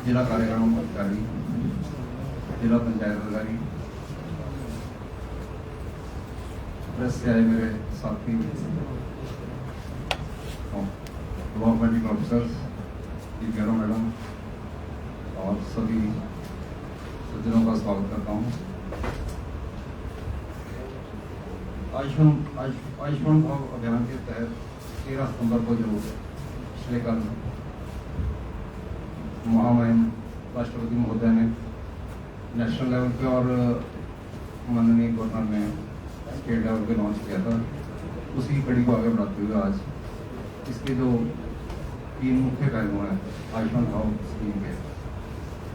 जिला कार्यक्रम अधिकारी, जिला पंचायत अधिकारी, प्रेस से आए मेरे साथी, block medical officers, Gairo madam और सभी सज्जनों का स्वागत करता हूँ। आयुष्मान भारत अभियान के तहत 13 सितंबर को जो पिछले कल महामहिम राष्ट्रपति महोदय ने नेशनल लेवल पे और माननीय गवर्नर ने स्टेट लेवल पे लॉन्च किया था, उसी कड़ी को आगे बढ़ाते हुए आज इसके जो 3 मुख्य पहलू हैं आयुष्मान भारत स्कीम के,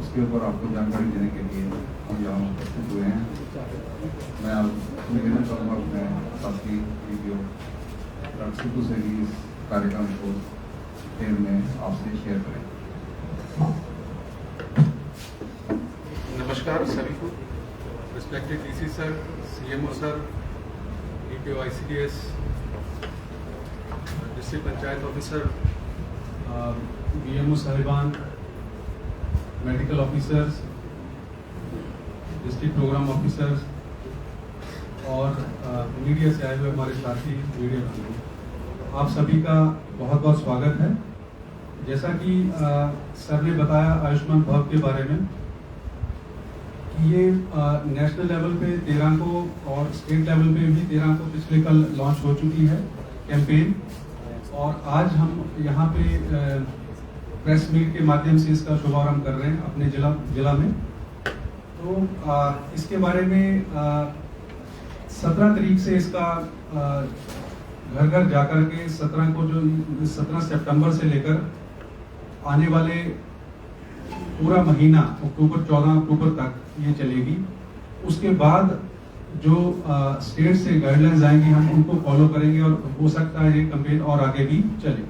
उसके ऊपर आपको जानकारी देने के लिए हम यहाँ उपस्थित हुए हैं। मैं आप निवेदन करूँगा अपने साथी वीडियो डॉक्टर सिद्धू से भी इस कार्यक्रम को डिटेल में आपसे शेयर करें। नमस्कार सभी को। Respected DC sir, CMO sir, DPO ICDS, district panchayat officer, BMO साहिबान, medical officers, district program officers और मीडिया से आए हुए हमारे साथी मीडिया बंधु, आप सभी का बहुत बहुत स्वागत है। जैसा कि सर ने बताया आयुष्मान भारत के बारे में कि ये नेशनल लेवल पे 13 को और स्टेट लेवल पे भी 13 को पिछले कल लॉन्च हो चुकी है कैंपेन, और आज हम यहाँ पे प्रेस मीट के माध्यम से इसका शुभारंभ कर रहे हैं अपने जिला में। तो इसके बारे में 17 तारीख से इसका घर घर जाकर के 17 सितंबर से लेकर आने वाले पूरा महीना अक्टूबर 14 अक्टूबर तक ये चलेगी। उसके बाद जो स्टेट से गाइडलाइंस आएंगी हम उनको फॉलो करेंगे और हो सकता है ये कैंपेन और आगे भी चले।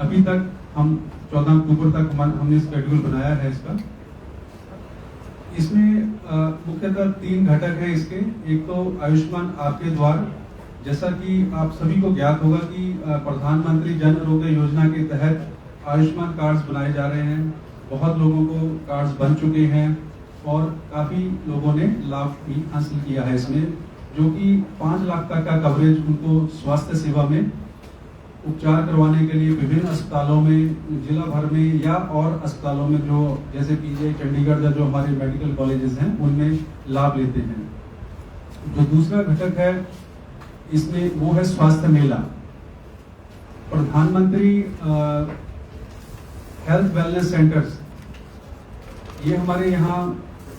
अभी तक हम 14 अक्टूबर तक हमने शेड्यूल बनाया है इसका। इसमें मुख्यतः 3 घटक हैं इसके। एक तो आयुष्मान आपके द्वार, जैसा कि आप सभी को ज्ञात होगा कि प्रधानमंत्री जन आरोग्य योजना के तहत आयुष्मान कार्ड्स बनाए जा रहे हैं। बहुत लोगों को कार्ड्स बन चुके हैं और काफी लोगों ने लाभ भी हासिल किया है इसमें, जो कि 5 लाख तक का कवरेज उनको स्वास्थ्य सेवा में उपचार करवाने के लिए विभिन्न अस्पतालों में जिला भर में या और अस्पतालों में जो जैसे पीजीआई चंडीगढ़ जो हमारे मेडिकल कॉलेजेस हैं उनमें लाभ लेते हैं। जो दूसरा घटक है इसमें वो है स्वास्थ्य मेला। प्रधानमंत्री हेल्थ वेलनेस सेंटर्स, ये हमारे यहाँ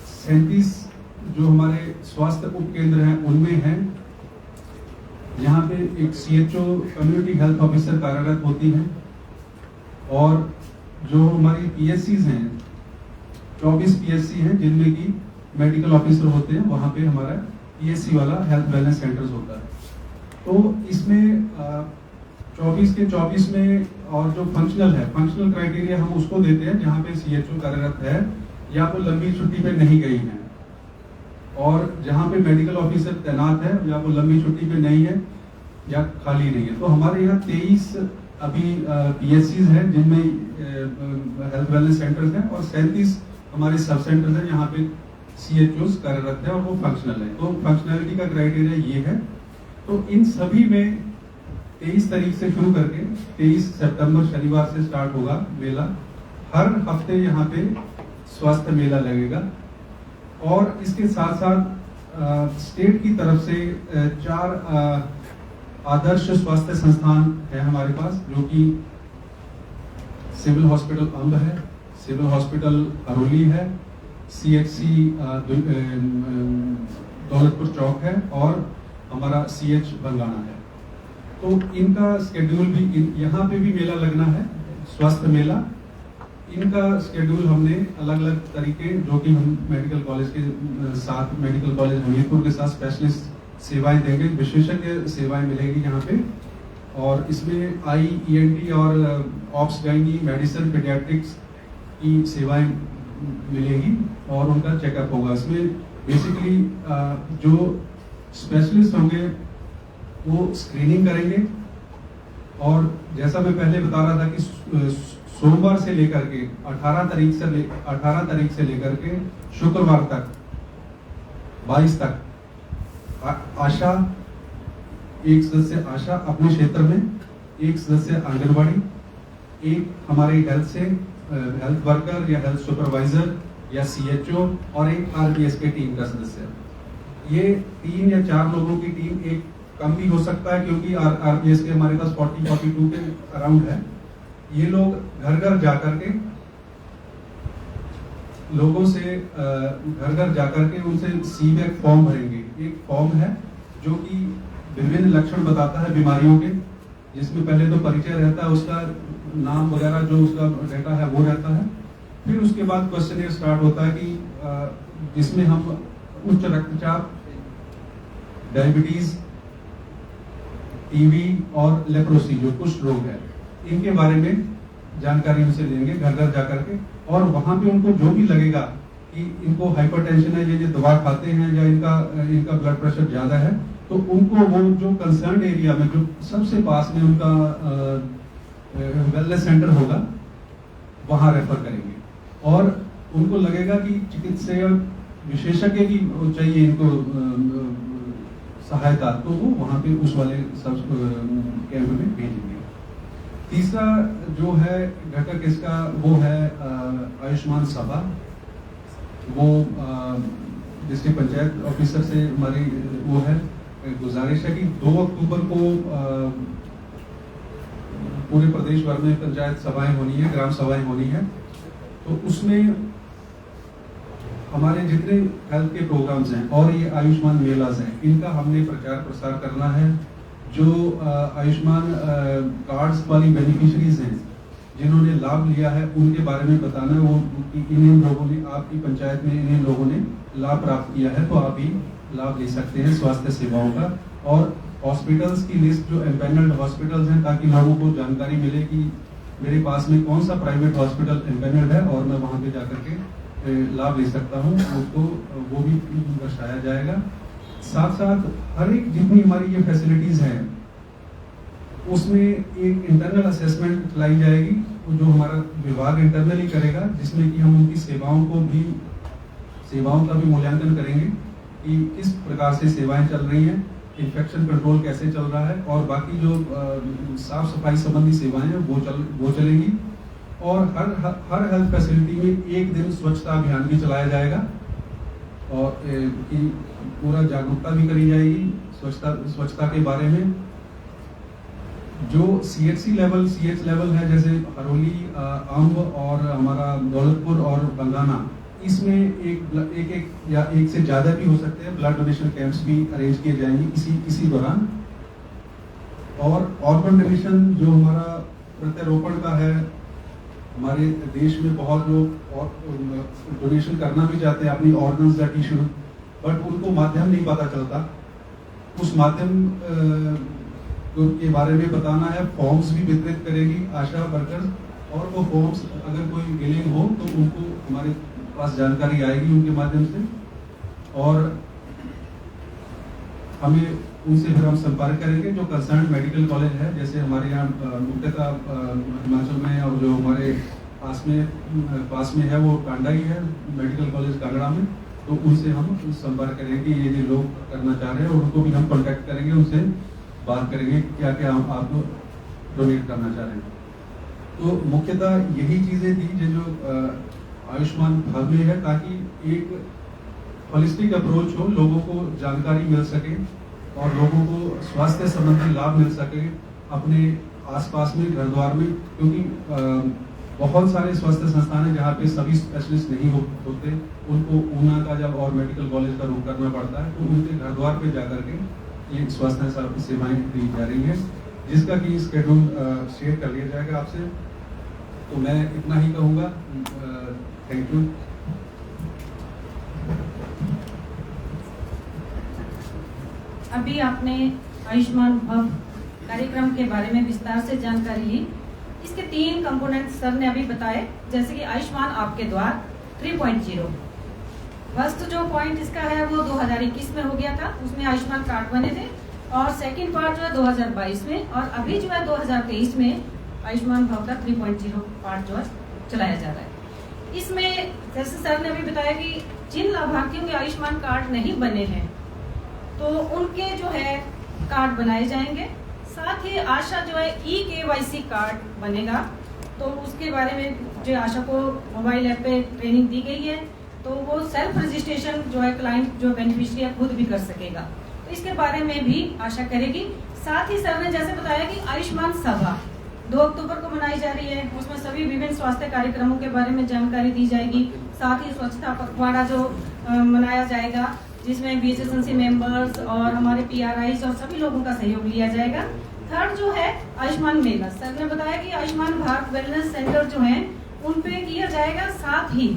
37 जो हमारे स्वास्थ्य उपकेंद्र हैं उनमें हैं। यहाँ पे एक सीएचओ कम्युनिटी हेल्थ ऑफिसर कार्यरत होती हैं और जो हमारी पीएससीज हैं 24 पीएससी हैं जिनमें की मेडिकल ऑफिसर होते हैं। वहाँ पे हमारा पीएससी वाला हेल्थ वेलनेस सेंटर्स होता है। तो इसमें 24 के 24 में और जो फंक्शनल क्राइटेरिया हम उसको देते हैं जहाँ पे सीएचओ कार्यरत है या वो लंबी छुट्टी पे नहीं गई है, और जहाँ पे मेडिकल ऑफिसर तैनात है या वो लंबी छुट्टी पे नहीं है या खाली नहीं है। तो हमारे यहाँ 23 अभी पीएससीज हैं जिनमें हेल्थ वेलनेस सेंटर्स हैं और 37 हमारे सब सेंटर्स हैं जहाँ पे सीएचओस कार्यरत है और वो फंक्शनल है। तो फंक्शनलिटी का क्राइटेरिया ये है। तो इन सभी में 23 तारीख से शुरू करके 23 सितंबर शनिवार से स्टार्ट होगा मेला। हर हफ्ते यहाँ पे स्वास्थ्य मेला लगेगा और इसके साथ साथ स्टेट की तरफ से 4 आदर्श स्वास्थ्य संस्थान है हमारे पास, जो कि सिविल हॉस्पिटल अंब है, सिविल हॉस्पिटल अरोली है, सीएचसी दौलतपुर चौक है और हमारा सीएच बंगाना है। तो इनका स्केड्यूल भी यहाँ पे भी मेला लगना है, स्वास्थ्य मेला। इनका स्केड्यूल हमने अलग अलग तरीके, जो कि हम मेडिकल कॉलेज के साथ मेडिकल कॉलेज हमीरपुर के साथ स्पेशलिस्ट सेवाएं देंगे, विशेषज्ञ सेवाएं मिलेगी यहाँ पे। और इसमें ईएनटी और ऑप्स गाइनी, मेडिसिन, पीडियाट्रिक्स की सेवाएं मिलेगी और उनका चेकअप होगा। इसमें बेसिकली जो स्पेशलिस्ट होंगे वो स्क्रीनिंग करेंगे और जैसा मैं पहले बता रहा था कि सोमवार से लेकर के 18 तारीख से लेकर के शुक्रवार तक 22 तक आशा, एक सदस्य आशा अपने क्षेत्र में, एक सदस्य आंगनबाड़ी, एक हमारे हेल्थ वर्कर या हेल्थ सुपरवाइजर या सीएचओ और एक आरपीएस के टीम का सदस्य। ये 3 या 4 लोगों की टीम, एक कम भी हो सकता है क्योंकि आरपीएस के हमारे पास 40-42 के अराउंड है। ये लोग घर घर जाकर के लोगों से घर घर जाकर के उनसे सीबैक फॉर्म भरेंगे। एक फॉर्म है जो कि विभिन्न लक्षण बताता है बीमारियों के, जिसमें पहले तो परिचय रहता है, उसका नाम वगैरह जो उसका डेटा है वो रहता है। फिर उसके बाद क्वेश्चन स्टार्ट होता है कि जिसमें हम उच्च रक्तचाप, डायबिटीज, टीबी और लेप्रोसी जो कुष्ठ रोग है, इनके बारे में जानकारी उनसे लेंगे घर घर जाकर के। और वहां पे उनको जो भी लगेगा कि इनको हाइपरटेंशन है, ये दवा खाते हैं या इनका ब्लड प्रेशर ज्यादा है, तो उनको वो जो कंसर्न एरिया में जो सबसे पास में उनका वेलनेस सेंटर होगा वहां रेफर करेंगे। और उनको लगेगा कि चिकित्सा विशेषज्ञ की चाहिए इनको सहायता, तो वो वहां पे उस वाले सब कैंप में भेजेंगे। तीसरा जो है घटक इसका वो है आयुष्मान सभा। वो डिस्ट्रिक्ट पंचायत ऑफिसर से हमारी वो है गुजारिश है कि 2 अक्टूबर को पूरे प्रदेश भर में पंचायत सभाएं होनी है, ग्राम सभाएं होनी है। तो उसमें हमारे जितने हेल्थ के प्रोग्राम्स हैं और ये आयुष्मान मेलाज हैं, इनका हमने प्रचार प्रसार करना है। जो आयुष्मान कार्ड्स वाली बेनिफिशरीज हैं जिन्होंने लाभ लिया है, उनके बारे में बताना है वो कि इन लोगों ने, आपकी पंचायत में इन लोगों ने लाभ प्राप्त किया है, तो आप भी लाभ ले सकते हैं स्वास्थ्य सेवाओं का। और हॉस्पिटल्स की लिस्ट जो एम्पैनल्ड हॉस्पिटल्स हैं, ताकि लोगों को जानकारी मिले कि मेरे पास में कौन सा प्राइवेट हॉस्पिटल एम्पैनल्ड है और मैं वहां पे जाकर के लाभ ले सकता हूं, उसको वो भी दर्शाया जाएगा। साथ साथ हर एक जितनी हमारी ये फैसिलिटीज हैं उसमें एक इंटरनल असेसमेंट चलाई जाएगी जो हमारा विभाग इंटरनली करेगा, जिसमें कि हम उनकी सेवाओं का भी मूल्यांकन करेंगे कि किस प्रकार से सेवाएं चल रही हैं, इन्फेक्शन कंट्रोल कैसे चल रहा है, और बाकी जो साफ सफाई संबंधी सेवाएं हैं वो चलेंगी। और हर हेल्थ फैसिलिटी में एक दिन स्वच्छता अभियान भी चलाया जाएगा और कि पूरा जागरूकता भी करी जाएगी स्वच्छता के बारे में। जो सीएच लेवल है, जैसे हरोली, अंब और हमारा दौलतपुर और बंगाना, इसमें एक या एक से ज्यादा भी हो सकते हैं ब्लड डोनेशन कैंप्स भी अरेंज किए जाएंगे इसी दौरान। और ऑर्गन डोनेशन जो हमारा प्रत्यारोपण का है, हमारे देश में बहुत लोग डोनेशन करना भी चाहते हैं अपनी ऑर्गन्स या टिश्यू, बट उनको माध्यम नहीं पता चलता। उस माध्यम के बारे में बताना है। फॉर्म्स भी वितरित करेगी आशा वर्कर्स, और वो फॉर्म्स अगर कोई गिलिंग हो तो उनको हमारे पास जानकारी आएगी उनके माध्यम से, और हमें उनसे फिर हम संपर्क करेंगे। जो कंसर्न मेडिकल कॉलेज है, जैसे हमारे यहाँ मुख्यतः हिमाचल में और जो हमारे पास में है वो कांडा ही है, मेडिकल कॉलेज कांगड़ा में, तो उनसे हम संपर्क करेंगे। ये जो लोग करना चाह रहे हैं उनको भी हम कॉन्टेक्ट करेंगे, उनसे बात करेंगे क्या क्या आप डोनेट करना चाह रहे हैं। तो मुख्यतः यही चीजें थी जो आयुष्मान भारत में है, ताकि एक होलिस्टिक अप्रोच हो, लोगों को जानकारी मिल सके और लोगों को स्वास्थ्य संबंधी लाभ मिल सके अपने आसपास में, घर द्वार में। क्योंकि बहुत सारे स्वास्थ्य संस्थान हैं जहाँ पे सभी स्पेशलिस्ट नहीं होते, उनको ऊना का जब और मेडिकल कॉलेज का रुख करना पड़ता है, तो उनके घर द्वार पे जाकर के ये स्वास्थ्य सेवाएं दी जा रही है, जिसका कि स्केड्यूल शेयर कर लिया जाएगा आपसे। तो मैं इतना ही कहूँगा। Thank you. अभी आपने आयुष्मान भव कार्यक्रम के बारे में विस्तार से जानकारी ली। इसके 3 कंपोनेंट सर ने अभी बताए, जैसे कि आयुष्मान आपके द्वार 3.0। फर्स्ट जो पॉइंट इसका है वो 2021 में हो गया था, उसमें आयुष्मान कार्ड बने थे। और सेकंड पार्ट जो है 2022 में, और अभी जो है 2023 में आयुष्मान भव का 3.0 पार्ट जो है चलाया जा रहा है। इसमें जैसे सर ने अभी बताया कि जिन लाभार्थियों के आयुष्मान कार्ड नहीं बने हैं तो उनके जो है कार्ड बनाए जाएंगे। साथ ही आशा जो है KYC कार्ड बनेगा, तो उसके बारे में जो आशा को मोबाइल ऐप पे ट्रेनिंग दी गई है, तो वो सेल्फ रजिस्ट्रेशन जो है क्लाइंट जो बेनिफिशियरी है खुद भी कर सकेगा, तो इसके बारे में भी आशा करेगी। साथ ही सर ने जैसे बताया कि आयुष्मान सभा 2 अक्टूबर को मनाई जा रही है, उसमें सभी विभिन्न स्वास्थ्य कार्यक्रमों के बारे में जानकारी दी जाएगी। साथ ही स्वच्छता पखवाड़ा जो मनाया जाएगा, जिसमें BHSNC मेंबर्स और हमारे PRIs और सभी लोगों का सहयोग लिया जाएगा। थर्ड जो है आयुष्मान मेला, सर ने बताया कि आयुष्मान भारत वेलनेस सेंटर जो है उन पे किया जाएगा। साथ ही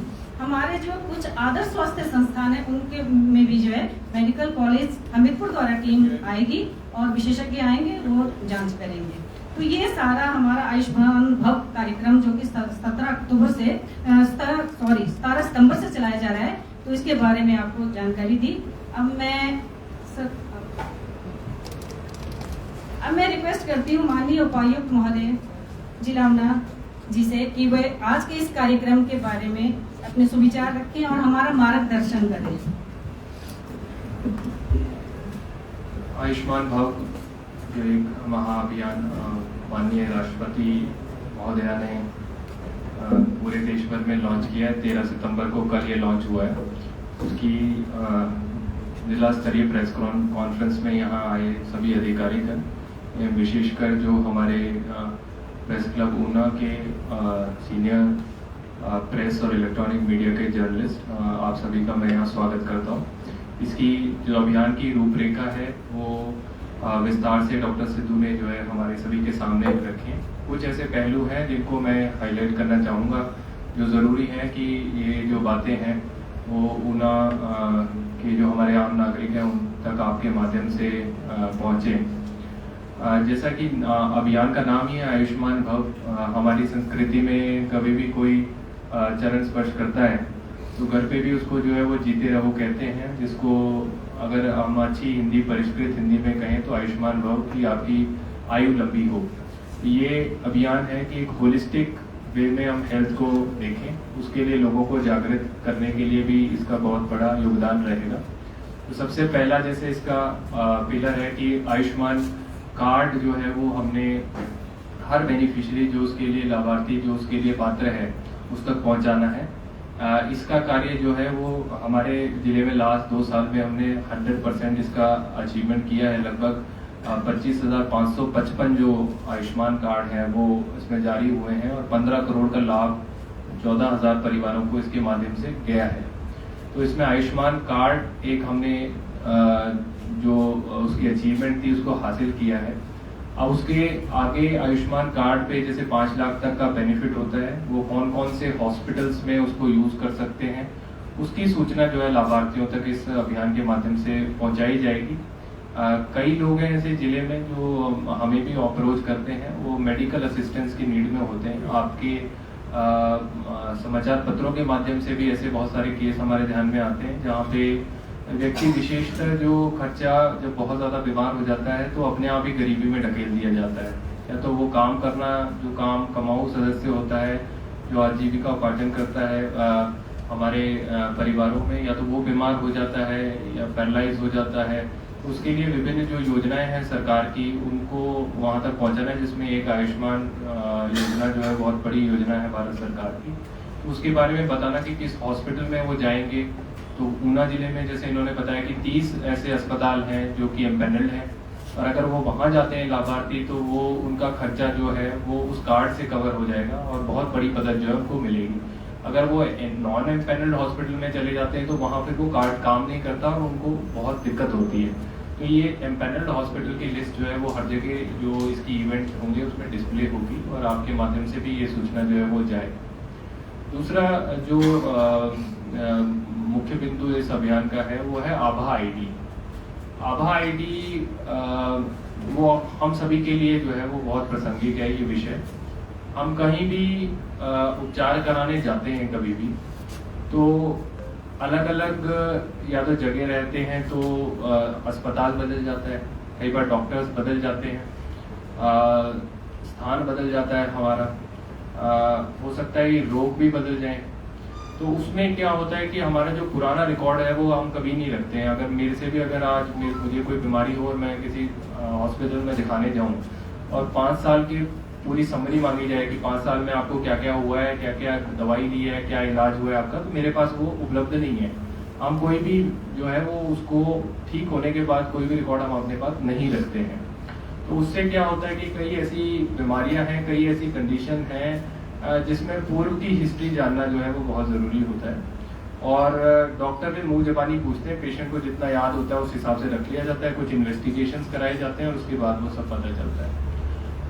हमारे जो कुछ आदर्श स्वास्थ्य संस्थान है उनके में भी जो है मेडिकल कॉलेज हमीरपुर द्वारा टीम आएगी और विशेषज्ञ आएंगे, वो जांच करेंगे। तो ये सारा हमारा आयुष्मान भव कार्यक्रम जो कि 17 सितंबर से चलाया जा रहा है, तो इसके बारे में आपको जानकारी दी। अब मैं रिक्वेस्ट करती हूँ माननीय उपायुक्त महोदय जिला अमना जी से कि वे आज के इस कार्यक्रम के बारे में अपने सुविचार रखें और हमारा मार्गदर्शन करें। आयुष्मान भव जो एक महाअभियान माननीय राष्ट्रपति महोदया ने पूरे देश भर में लॉन्च किया है। 13 सितंबर को कल ये लॉन्च हुआ है। उसकी जिला स्तरीय प्रेस कॉन्फ्रेंस में यहाँ आए सभी अधिकारी थे, विशेषकर जो हमारे प्रेस क्लब ऊना के सीनियर प्रेस और इलेक्ट्रॉनिक मीडिया के जर्नलिस्ट, आप सभी का मैं यहाँ स्वागत करता हूँ। इसकी जो अभियान की रूपरेखा है वो विस्तार से डॉक्टर सिद्धू ने जो है हमारे सभी के सामने रखे हैं। कुछ ऐसे पहलू हैं जिनको मैं हाईलाइट करना चाहूँगा, जो ज़रूरी है कि ये जो बातें हैं वो ऊना के जो हमारे आम नागरिक हैं उन तक आपके माध्यम से पहुँचे। जैसा कि अभियान का नाम ही है आयुष्मान भव। हमारी संस्कृति में कभी भी कोई चरण स्पर्श करता है तो घर पे भी उसको जो है वो जीते रहो कहते हैं, जिसको अगर हम अच्छी हिंदी परिष्कृत हिंदी में कहें तो आयुष्मान भव की आपकी आयु लंबी हो। ये अभियान है कि एक होलिस्टिक वे में हम हेल्थ को देखें, उसके लिए लोगों को जागृत करने के लिए भी इसका बहुत बड़ा योगदान रहेगा। तो सबसे पहला जैसे इसका पिलर है कि आयुष्मान कार्ड जो है वो हमने हर बेनिफिशियरी जो उसके लिए लाभार्थी जो उसके लिए पात्र है उस तक पहुंचाना है। इसका कार्य जो है वो हमारे जिले में लास्ट 2 साल में हमने 100% इसका अचीवमेंट किया है। लगभग 25,555 जो आयुष्मान कार्ड हैं वो इसमें जारी हुए हैं और 15 करोड़ का लाभ 14,000 परिवारों को इसके माध्यम से गया है। तो इसमें आयुष्मान कार्ड एक हमने जो उसकी अचीवमेंट थी उसको हासिल किया है। अब उसके आगे आयुष्मान कार्ड पे जैसे 5 लाख तक का बेनिफिट होता है, वो कौन कौन से हॉस्पिटल्स में उसको यूज कर सकते हैं उसकी सूचना जो है लाभार्थियों तक इस अभियान के माध्यम से पहुंचाई जाएगी। कई लोग हैं ऐसे जिले में जो हमें भी अप्रोच करते हैं, वो मेडिकल असिस्टेंस की नीड में होते हैं। आपके समाचार पत्रों के माध्यम से भी ऐसे बहुत सारे केस हमारे ध्यान में आते हैं जहाँ पे व्यक्ति विशेषतर जो खर्चा जब बहुत ज़्यादा बीमार हो जाता है तो अपने आप ही गरीबी में ढकेल दिया जाता है, या तो वो काम करना जो काम कमाऊ सदस्य होता है जो आजीविका उपार्जन करता है हमारे परिवारों में, या तो वो बीमार हो जाता है या पैरालाइज हो जाता है। तो उसके लिए विभिन्न जो योजनाएं हैं सरकार की उनको वहाँ तक पहुँचाना है, जिसमें एक आयुष्मान योजना जो है बहुत बड़ी योजना है भारत सरकार की। तो उसके बारे में बताना कि किस हॉस्पिटल में वो जाएंगे। तो ऊना जिले में जैसे इन्होंने बताया कि 30 ऐसे अस्पताल हैं जो कि एम्पैनल्ड हैं, और अगर वो वहाँ जाते हैं लाभार्थी तो वो उनका खर्चा जो है वो उस कार्ड से कवर हो जाएगा और बहुत बड़ी मदद जो है उनको मिलेगी। अगर वो नॉन एम्पैनल्ड हॉस्पिटल में चले जाते हैं तो वहाँ फिर वो कार्ड काम नहीं करता और उनको बहुत दिक्कत होती है। तो ये एम्पैनल्ड हॉस्पिटल की लिस्ट जो है वो हर जगह जो इसकी इवेंट होंगे उसमें डिस्प्ले होगी और आपके माध्यम से भी ये सूचना जो है वो जाए। दूसरा जो मुख्य बिंदु इस अभियान का है वो है आभा आईडी। आभा आईडी वो हम सभी के लिए जो है वो बहुत प्रासंगिक है। ये विषय हम कहीं भी उपचार कराने जाते हैं कभी भी तो अलग अलग या तो जगह रहते हैं तो अस्पताल बदल जाता है, कई बार डॉक्टर्स बदल जाते हैं, स्थान बदल जाता है हमारा, हो सकता है ये रोग भी बदल जाए। तो उसमें क्या होता है कि हमारा जो पुराना रिकॉर्ड है वो हम कभी नहीं रखते हैं। अगर मेरे से भी अगर आज मुझे कोई बीमारी हो और मैं किसी हॉस्पिटल में दिखाने जाऊं और 5 साल की पूरी समरी मांगी जाए कि 5 साल में आपको क्या क्या हुआ है, क्या क्या दवाई ली है, क्या इलाज हुआ है आपका, तो मेरे पास वो उपलब्ध नहीं है। हम कोई भी जो है वो उसको ठीक होने के बाद कोई भी रिकॉर्ड हम अपने पास नहीं रखते हैं। तो उससे क्या होता है कि कई ऐसी बीमारियां हैं, कई ऐसी कंडीशन हैं जिसमें पूर्व की हिस्ट्री जानना जो है वो बहुत ज़रूरी होता है। और डॉक्टर भी मुंह ज़बानी पूछते हैं, पेशेंट को जितना याद होता है उस हिसाब से रख लिया जाता है, कुछ इन्वेस्टिगेशंस कराए जाते हैं और उसके बाद वो सब पता चलता है।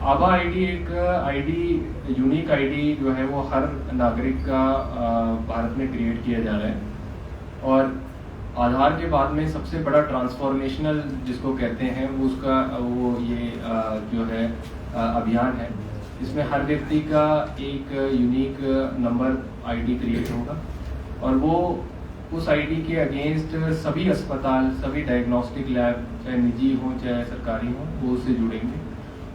आभा आईडी एक आईडी, यूनिक आईडी जो है वो हर नागरिक का भारत में क्रिएट किया जा रहा है। और आधार के बाद में सबसे बड़ा ट्रांसफॉर्मेशनल जिसको कहते हैं उसका वो ये जो है अभियान है। इसमें हर व्यक्ति का एक यूनिक नंबर आईडी क्रिएट होगा और वो उस आईडी के अगेंस्ट सभी अस्पताल, सभी डायग्नोस्टिक लैब, चाहे निजी हो चाहे सरकारी हो, वो उससे जुड़ेंगे।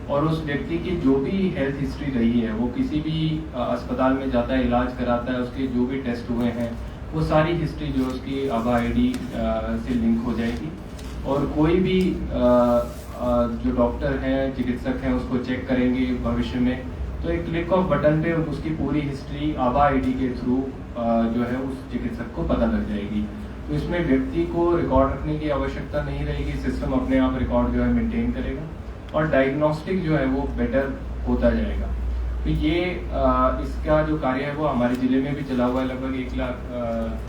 और उस व्यक्ति की जो भी हेल्थ हिस्ट्री रही है, वो किसी भी अस्पताल में जाता है, इलाज कराता है, उसके जो भी टेस्ट हुए हैं वो सारी हिस्ट्री जो उसकी आभा आईडी से लिंक हो जाएगी। और कोई भी जो डॉक्टर हैं, चिकित्सक हैं, उसको चेक करेंगे भविष्य में, तो एक क्लिक ऑफ बटन पे उसकी पूरी हिस्ट्री आभा आईडी के थ्रू जो है उस चिकित्सक को पता लग जाएगी। तो इसमें व्यक्ति को रिकॉर्ड रखने की आवश्यकता नहीं रहेगी, सिस्टम अपने आप रिकॉर्ड जो है मेंटेन करेगा और डायग्नोस्टिक जो है वो बेटर होता जाएगा। तो ये इसका जो कार्य है वो हमारे जिले में भी चला हुआ है। लगभग 1 लाख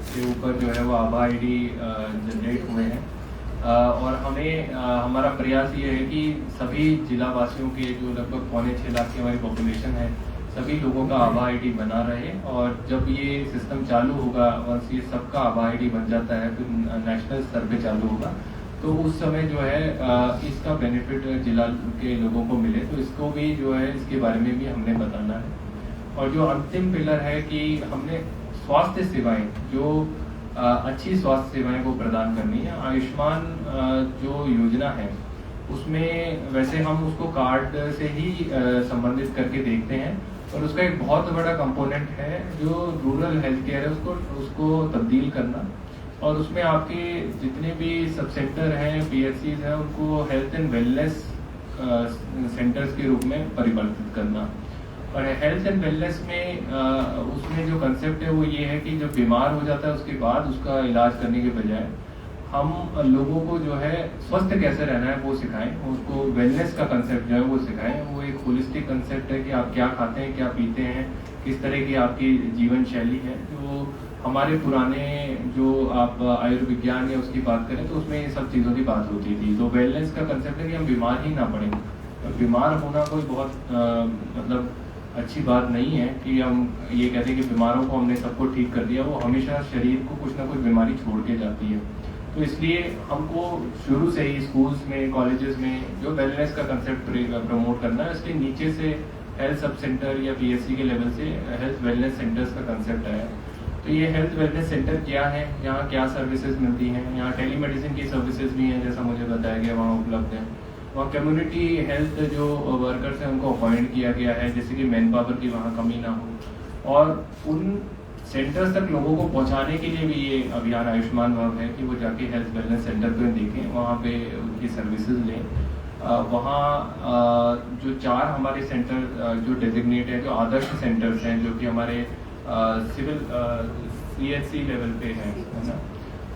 से ऊपर जो है वो आभा आईडी जनरेट हुए हैं। और हमें हमारा प्रयास ये है कि सभी जिला वासियों के जो लगभग 5.25 लाख की हमारी पॉपुलेशन है, सभी लोगों का आभा आईडी बना रहे। और जब ये सिस्टम चालू होगा, वंस ये सबका आभा आईडी बन जाता है, फिर नेशनल स्तर पे चालू होगा, तो उस समय जो है इसका बेनिफिट जिला के लोगों को मिले। तो इसको भी जो है इसके बारे में भी हमने बताना है। और जो अंतिम पिलर है कि हमने स्वास्थ्य सेवाएं, जो अच्छी स्वास्थ्य सेवाएं को प्रदान करनी है। आयुष्मान जो योजना है उसमें वैसे हम उसको कार्ड से ही संबंधित करके देखते हैं, और उसका एक बहुत बड़ा कंपोनेंट है जो रूरल हेल्थ केयर है उसको तब्दील करना। और उसमें आपके जितने भी सब सेंटर हैं, PHCs हैं, उनको हेल्थ एंड वेलनेस सेंटर्स के रूप में परिवर्तित करना। और हेल्थ एंड वेलनेस में उसमें जो कंसेप्ट है वो ये है कि जब बीमार हो जाता है उसके बाद उसका इलाज करने के बजाय हम लोगों को जो है स्वस्थ कैसे रहना है वो सिखाएं, उसको वेलनेस का कंसेप्ट जो है वो सिखाएं। वो एक होलिस्टिक कंसेप्ट है कि आप क्या खाते हैं, क्या पीते हैं, किस तरह की आपकी जीवन शैली है। जो हमारे पुराने जो आप आयुर्विज्ञान या उसकी बात करें तो उसमें ये सब चीज़ों की बात होती थी। तो वेलनेस का कंसेप्ट है कि हम बीमार ही ना पड़ें। बीमार होना कोई बहुत मतलब अच्छी बात नहीं है कि हम ये कहते हैं कि बीमारों को हमने सबको ठीक कर दिया। वो हमेशा शरीर को कुछ ना कुछ बीमारी छोड़ के जाती है। तो इसलिए हमको शुरू से ही स्कूल्स में, कॉलेजेस में जो वेलनेस का कंसेप्ट प्रमोट करना है, इसके नीचे से हेल्थ सब सेंटर या PHC के लेवल से हेल्थ वेलनेस सेंटर्स का कंसेप्ट आया। तो ये हेल्थ वेलनेस सेंटर क्या है, यहाँ क्या सर्विसेज मिलती हैं। यहाँ टेलीमेडिसिन की सर्विसेज भी हैं, जैसा मुझे बताया गया, वहाँ उपलब्ध है। वहाँ कम्युनिटी हेल्थ जो वर्कर्स हैं उनको अपॉइंट किया गया है, जैसे कि मैन पावर की वहाँ कमी ना हो। और उन सेंटर्स तक लोगों को पहुँचाने के लिए भी ये अभियान आयुष्मान भव है कि वो जाके हेल्थ वेलनेस सेंटर पे देखें, वहाँ पे उनकी सर्विसेज लें। वहाँ जो 4 हमारे सेंटर जो डेजिग्नेट है, जो आदर्श सेंटर्स हैं, जो कि हमारे सिविल CHC लेवल पे है ना,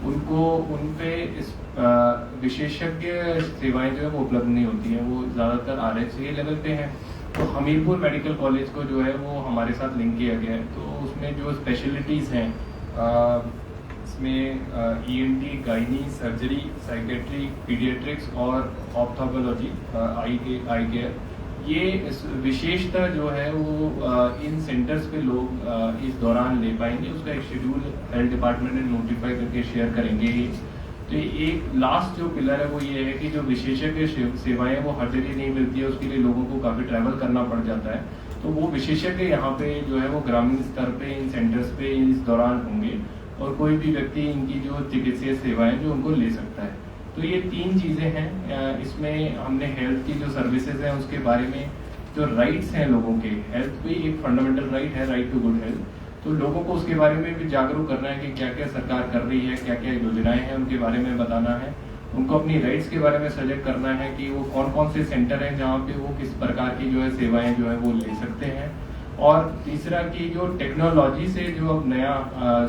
उनको उन पे इस विशेषज्ञ सेवाएं जो है वो उपलब्ध नहीं होती हैं, वो ज़्यादातर RHC लेवल पे हैं। तो हमीरपुर मेडिकल कॉलेज को जो है वो हमारे साथ लिंक किया गया है। तो उसमें जो स्पेशलिटीज़ हैं इसमें ENT, gynae, surgery, psychiatry, paediatrics और ऑप्थोलॉजी, आई केयर, ये विशेषता जो है वो इन सेंटर्स पे लोग इस दौरान ले पाएंगे। उसका एक शेड्यूल हेल्थ डिपार्टमेंट ने नोटिफाई करके शेयर करेंगे ही। तो एक लास्ट जो पिलर है वो ये है कि जो विशेषज्ञ सेवाएं वो हर जगह नहीं मिलती है, उसके लिए लोगों को काफ़ी ट्रैवल करना पड़ जाता है। तो वो विशेषज्ञ यहाँ पे जो है वो ग्रामीण स्तर पे इन सेंटर्स पे इस दौरान होंगे, और कोई भी व्यक्ति इनकी जो चिकित्सीय सेवाएं जो उनको ले सकता है। तो ये 3 चीज़ें हैं। इसमें हमने हेल्थ की जो सर्विसेज हैं उसके बारे में जो राइट्स हैं लोगों के, हेल्थ भी एक फंडामेंटल राइट है, राइट टू गुड हेल्थ, तो लोगों को उसके बारे में भी जागरूक करना है कि क्या क्या सरकार कर रही है, क्या क्या योजनाएं हैं उनके बारे में बताना है, उनको अपनी राइट्स के बारे में सजग करना है कि वो कौन कौन से सेंटर हैं जहाँ पे वो किस प्रकार की जो है सेवाएं जो है वो ले सकते हैं। और तीसरा कि जो टेक्नोलॉजी से जो अब नया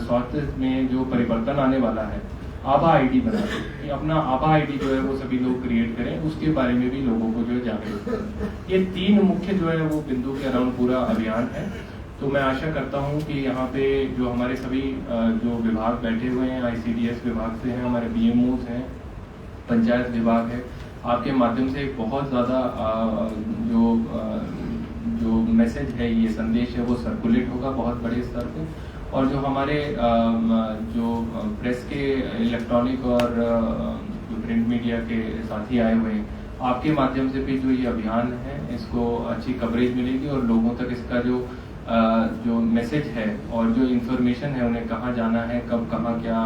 स्वास्थ्य में जो परिवर्तन आने वाला है, आभा आईडी बना कि अपना आभा आईडी जो है वो सभी लोग क्रिएट करें, उसके बारे में भी लोगों को जो है जागरूक करें। ये 3 मुख्य जो है वो बिंदु के अराउंड पूरा अभियान है। तो मैं आशा करता हूँ कि यहाँ पे जो हमारे सभी जो विभाग बैठे हुए हैं, ICDS विभाग से हैं, हमारे BMOs हैं, पंचायत विभाग है, आपके माध्यम से एक बहुत ज़्यादा जो मैसेज है, ये संदेश है, वो सर्कुलेट होगा बहुत बड़े स्तर पे। और जो हमारे जो प्रेस के इलेक्ट्रॉनिक और प्रिंट मीडिया के साथी आए हुए हैं, आपके माध्यम से भी जो ये अभियान है इसको अच्छी कवरेज मिलेगी और लोगों तक इसका जो मैसेज है और जो इन्फॉर्मेशन है, उन्हें कहाँ जाना है, कब कहाँ क्या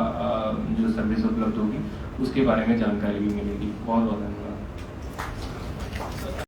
जो सर्विस उपलब्ध होगी, उसके बारे में जानकारी भी मिलेगी। बहुत बहुत धन्यवाद।